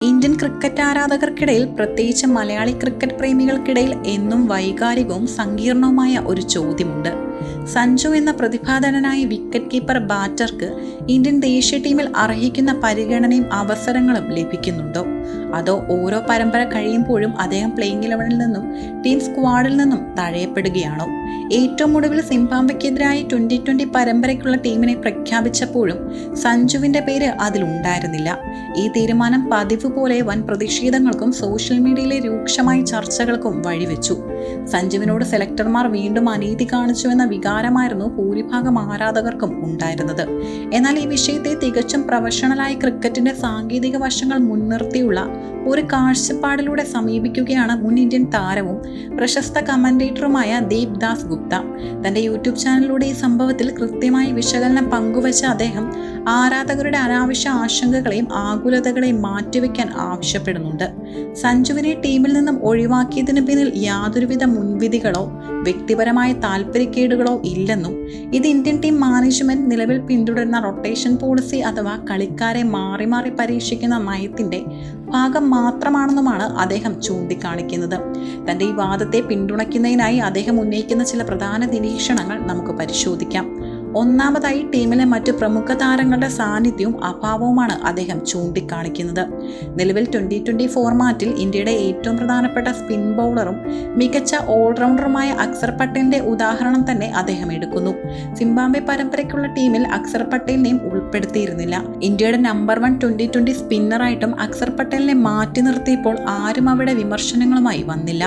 Indian cricket ആരാധകർക്കിടയിൽ, പ്രത്യേകിച്ച് Malayali cricket പ്രേമികൾക്കിടയിൽ എന്നും വൈകാരികവും സങ്കീർണവുമായ ഒരു ചോദ്യമുണ്ട്. സഞ്ജു എന്ന പ്രതിഭാധനനായ വിക്കറ്റ് കീപ്പർ ബാറ്റർക്ക് ഇന്ത്യൻ ദേശീയ ടീമിൽ അർഹിക്കുന്ന പരിഗണനയും അവസരങ്ങളും ലഭിക്കുന്നുണ്ടോ? അതോ ഓരോ പരമ്പര കഴിയുമ്പോഴും അദ്ദേഹം പ്ലേയിങ് 11-ൽ നിന്നും ടീം സ്ക്വാഡിൽ നിന്നും തഴയപ്പെടുകയാണോ? ഏറ്റവും ഒടുവിൽ സിംബാബ്വെക്കെതിരായ T20 പരമ്പരയ്ക്കുള്ള ടീമിനെ പ്രഖ്യാപിച്ചപ്പോഴും സഞ്ജുവിന്റെ പേര് അതിലുണ്ടായിരുന്നില്ല. ഈ തീരുമാനം പതിവ് പോലെ വൻ പ്രതിഷേധങ്ങൾക്കും സോഷ്യൽ മീഡിയയിലെ രൂക്ഷമായ ചർച്ചകൾക്കും വഴിവെച്ചു. സഞ്ജുവിനോട് സെലക്ടർമാർ വീണ്ടും അനീതി കാണിച്ചുവെന്ന വികാരമായിരുന്നു ഭൂരിഭാഗം ആരാധകർക്കും ഉണ്ടായിരുന്നത്. എന്നാൽ ഈ വിഷയത്തെ തികച്ചും പ്രൊഫഷണലായ ക്രിക്കറ്റിന്റെ സാങ്കേതിക വശങ്ങൾ മുൻനിർത്തിയുള്ള ഒരു കാഴ്ചപ്പാടിലൂടെ സമീപിക്കുകയാണ് മുൻ ഇന്ത്യൻ താരവും പ്രശസ്ത കമന്റേറ്ററുമായ ദേബ്ദാസ് ഗുപ്ത. തന്റെ യൂട്യൂബ് ചാനലിലൂടെ ഈ സംഭവത്തിൽ കൃത്യമായ വിശകലനം പങ്കുവച്ച അദ്ദേഹം ആരാധകരുടെ അനാവശ്യ ആശങ്കകളെയും ആകുലതകളെയും മാറ്റിവെക്കാൻ ആവശ്യപ്പെടുന്നുണ്ട്. സഞ്ജുവിനെ ടീമിൽ നിന്നും ഒഴിവാക്കിയതിന് പിന്നിൽ യാതൊരുവിധ മുൻവിധികളോ വ്യക്തിപരമായ താല്പര്യക്കേടുകളോ ഇല്ലെന്നും ഇത് ഇന്ത്യൻ ടീം മാനേജ്മെന്റ് നിലവിൽ പിന്തുടരുന്ന റൊട്ടേഷൻ പോളിസി അഥവാ കളിക്കാരെ മാറി മാറി പരീക്ഷിക്കുന്ന നയത്തിന്റെ ഭാഗം മാത്രമാണെന്നുമാണ് അദ്ദേഹം ചൂണ്ടിക്കാണിക്കുന്നത്. തന്റെ ഈ വാദത്തെ പിന്തുണയ്ക്കുന്നതിനായി അദ്ദേഹം ഉന്നയിക്കുന്ന ചില പ്രധാന നിരീക്ഷണങ്ങൾ നമുക്ക് പരിശോധിക്കാം. ഒന്നാമതായി, ടീമിലെ മറ്റു പ്രമുഖ താരങ്ങളുടെ സാന്നിധ്യവും അഭാവവുമാണ് അദ്ദേഹം ചൂണ്ടിക്കാണിക്കുന്നത്. നിലവിൽ T20 ഫോർമാറ്റിൽ ഇന്ത്യയുടെ ഏറ്റവും പ്രധാനപ്പെട്ട സ്പിൻ ബൗളറും മികച്ച ഓൾറൗണ്ടറുമായ അക്സർ പട്ടേലിന്റെ ഉദാഹരണം തന്നെ അദ്ദേഹം എടുക്കുന്നു. സിംബാബ്വെ പരമ്പരയ്ക്കുള്ള ടീമിൽ അക്സർ പട്ടേലിനെയും ഉൾപ്പെടുത്തിയിരുന്നില്ല. ഇന്ത്യയുടെ നമ്പർ 1 T20 സ്പിന്നറായിട്ടും അക്സർ പട്ടേലിനെ മാറ്റി നിർത്തിയപ്പോൾ ആരും അവിടെ വിമർശനങ്ങളുമായി വന്നില്ല,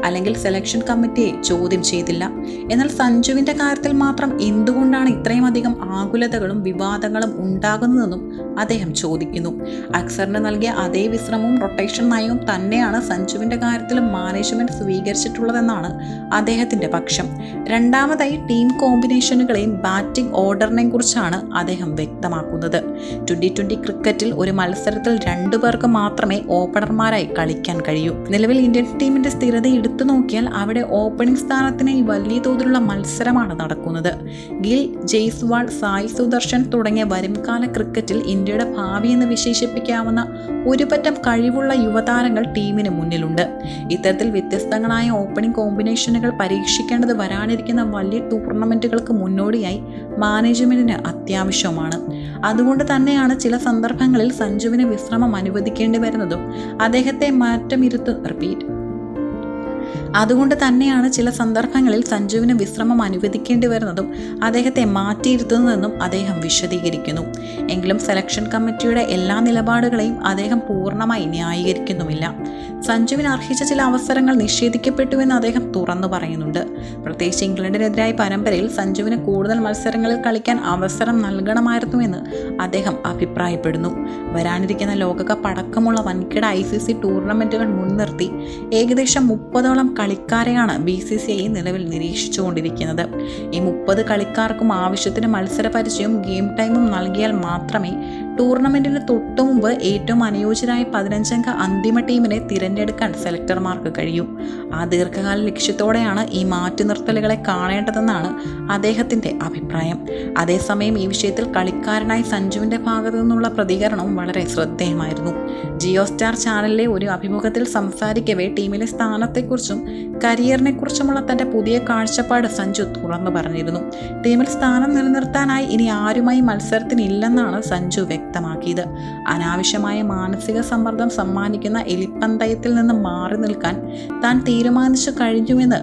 അല്ലെങ്കിൽ സെലക്ഷൻ കമ്മിറ്റിയെ ചോദ്യം ചെയ്തില്ല. എന്നാൽ സഞ്ജുവിന്റെ കാര്യത്തിൽ മാത്രം എന്തുകൊണ്ടാണ് ഇത്രയും അധികം ആകുലതകളും വിവാദങ്ങളും ഉണ്ടാകുന്നതെന്നും അദ്ദേഹം ചോദിക്കുന്നു. അക്സറിന് നൽകിയ അതേ വിശ്രമവും റൊട്ടേഷൻ നയവും തന്നെയാണ് സഞ്ജുവിന്റെ കാര്യത്തിലും മാനേജ്മെന്റ് സ്വീകരിച്ചിട്ടുള്ളതെന്നാണ് അദ്ദേഹത്തിന്റെ പക്ഷം. രണ്ടാമതായി, ടീം കോമ്പിനേഷനുകളെയും ബാറ്റിംഗ് ഓർഡറിനെയും കുറിച്ചാണ് അദ്ദേഹം വ്യക്തമാക്കുന്നത്. T20 ക്രിക്കറ്റിൽ ഒരു മത്സരത്തിൽ 2 പേർക്ക് മാത്രമേ ഓപ്പണർമാരായി കളിക്കാൻ കഴിയൂ. നിലവിൽ ഇന്ത്യൻ ടീമിന്റെ സ്ഥിരത എടുത്തു നോക്കിയാൽ അവിടെ ഓപ്പണിംഗ് സ്ഥാനത്തിനായി വലിയ തോതിലുള്ള മത്സരമാണ് നടക്കുന്നത്. ഗിൽ, ജയ്സ്വാൾ, സായ് സുദർശൻ തുടങ്ങിയ വരുംകാല ക്രിക്കറ്റിൽ ഇന്ത്യയുടെ ഭാവി എന്ന് വിശേഷിപ്പിക്കാവുന്ന ഒരുപറ്റം കഴിവുള്ള യുവതാരങ്ങൾ ടീമിന് മുന്നിലുണ്ട്. ഇത്തരത്തിൽ വ്യത്യസ്തങ്ങളായ ഓപ്പണിംഗ് കോമ്പിനേഷനുകൾ പരീക്ഷിക്കേണ്ടത് വരാനിരിക്കുന്ന വലിയ ടൂർണമെന്റുകൾക്ക് മുന്നോടിയായി മാനേജ്മെന്റിന് അത്യാവശ്യമാണ്. അതുകൊണ്ട് തന്നെയാണ് ചില സന്ദർഭങ്ങളിൽ സഞ്ജുവിന് വിശ്രമം അനുവദിക്കേണ്ടി വരുന്നതും അദ്ദേഹത്തെ മാറ്റിയിരുത്തുന്നതെന്നും അദ്ദേഹം വിശദീകരിക്കുന്നു. എങ്കിലും സെലക്ഷൻ കമ്മിറ്റിയുടെ എല്ലാ നിലപാടുകളെയും അദ്ദേഹം പൂർണ്ണമായി ന്യായീകരിക്കുന്നുമില്ല. സഞ്ജുവിന് അർഹിച്ച ചില അവസരങ്ങൾ നിഷേധിക്കപ്പെട്ടുവെന്ന് അദ്ദേഹം തുറന്നു പറയുന്നുണ്ട്. പ്രത്യേകിച്ച് ഇംഗ്ലണ്ടിനെതിരായ പരമ്പരയിൽ സഞ്ജുവിന് കൂടുതൽ മത്സരങ്ങളിൽ കളിക്കാൻ അവസരം നൽകണമായിരുന്നുവെന്ന് അദ്ദേഹം അഭിപ്രായപ്പെടുന്നു. വരാനിരിക്കുന്ന ലോകകപ്പ് അടക്കമുള്ള വൻകിട ICC ടൂർണമെന്റുകൾ മുൻനിർത്തി ഏകദേശം 30ഓളം കളിക്കാരെയാണ് BCCI നിലവിൽ നിരീക്ഷിച്ചുകൊണ്ടിരിക്കുന്നത്. ഈ 30 കളിക്കാർക്കും ആവശ്യത്തിന് മത്സര പരിചയവും ഗെയിം ടൈമും നൽകിയാൽ മാത്രമേ ടൂർണമെന്റിന് തൊട്ടുമുമ്പ് ഏറ്റവും അനുയോജ്യരായ 15-അംഗ അന്തിമ ടീമിനെ തിരഞ്ഞെടുക്കാൻ സെലക്ടർമാർക്ക് കഴിയും. ആ ദീർഘകാല ലക്ഷ്യത്തോടെയാണ് ഈ മാറ്റിനിർത്തലുകളെ കാണേണ്ടതെന്നാണ് അദ്ദേഹത്തിന്റെ അഭിപ്രായം. അതേസമയം ഈ വിഷയത്തിൽ കളിക്കാരനായി സഞ്ജുവിന്റെ ഭാഗത്തു നിന്നുള്ള പ്രതികരണവും വളരെ ശ്രദ്ധേയമായിരുന്നു. ജിയോ സ്റ്റാർ ചാനലിലെ ഒരു അഭിമുഖത്തിൽ സംസാരിക്കവേ ടീമിലെ സ്ഥാനത്തെക്കുറിച്ചും കരിയറിനെ കുറിച്ചുമുള്ള തന്റെ പുതിയ കാഴ്ചപ്പാട് സഞ്ജു തുറന്നു പറഞ്ഞിരുന്നു. ടീമിൽ സ്ഥാനം നിലനിർത്താനായി ഇനി ആരുമായി മത്സരത്തിനില്ലെന്നാണ് സഞ്ജു വ്യക്തമാക്കിയത്. അനാവശ്യമായ മാനസിക സമ്മർദ്ദം സമ്മാനിക്കുന്ന എലിപ്പന്തയത്തിൽ നിന്ന് മാറി നിൽക്കാൻ താൻ തീരുമാനിച്ചു കഴിഞ്ഞുവെന്ന്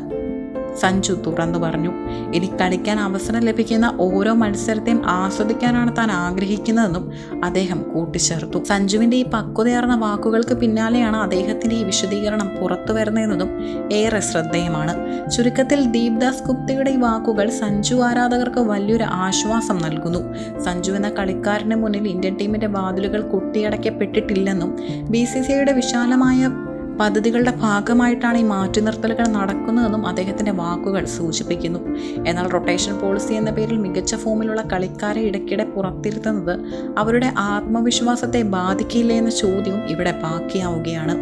സഞ്ജു തുറന്നു പറഞ്ഞു. ഇനി കളിക്കാൻ അവസരം ലഭിക്കുന്ന ഓരോ മത്സരത്തെയും ആസ്വദിക്കാനാണ് താൻ ആഗ്രഹിക്കുന്നതെന്നും അദ്ദേഹം കൂട്ടിച്ചേർത്തു. സഞ്ജുവിന്റെ ഈ പക്വതയാർന്ന വാക്കുകൾക്ക് പിന്നാലെയാണ് അദ്ദേഹത്തിന്റെ ഈ വിശദീകരണം പുറത്തു വരുന്നതെന്നതും ഏറെ ശ്രദ്ധേയമാണ്. ചുരുക്കത്തിൽ, ദേബ്ദാസ് ഗുപ്തയുടെ ഈ വാക്കുകൾ സഞ്ജു ആരാധകർക്ക് വലിയൊരു ആശ്വാസം നൽകുന്നു. സഞ്ജു എന്ന കളിക്കാരന് മുന്നിൽ ഇന്ത്യൻ ടീമിന്റെ വാതിലുകൾ കൊട്ടിയടക്കപ്പെട്ടിട്ടില്ലെന്നും BCCIയുടെ വിശാലമായ പദ്ധതികളുടെ ഭാഗമായിട്ടാണ് ഈ മാറ്റിനിർത്തലുകൾ നടക്കുന്നതെന്നും അദ്ദേഹത്തിന്റെ വാക്കുകൾ സൂചിപ്പിക്കുന്നു. എന്നാൽ റൊട്ടേഷൻ പോളിസി എന്ന പേരിൽ മികച്ച ഫോമിലുള്ള കളിക്കാരെ ഇടയ്ക്കിടെ പുറത്തിരുത്തുന്നത് അവരുടെ ആത്മവിശ്വാസത്തെ ബാധിക്കില്ലേ എന്ന ചോദ്യവും ഇവിടെ ബാക്കിയാവുകയാണ്.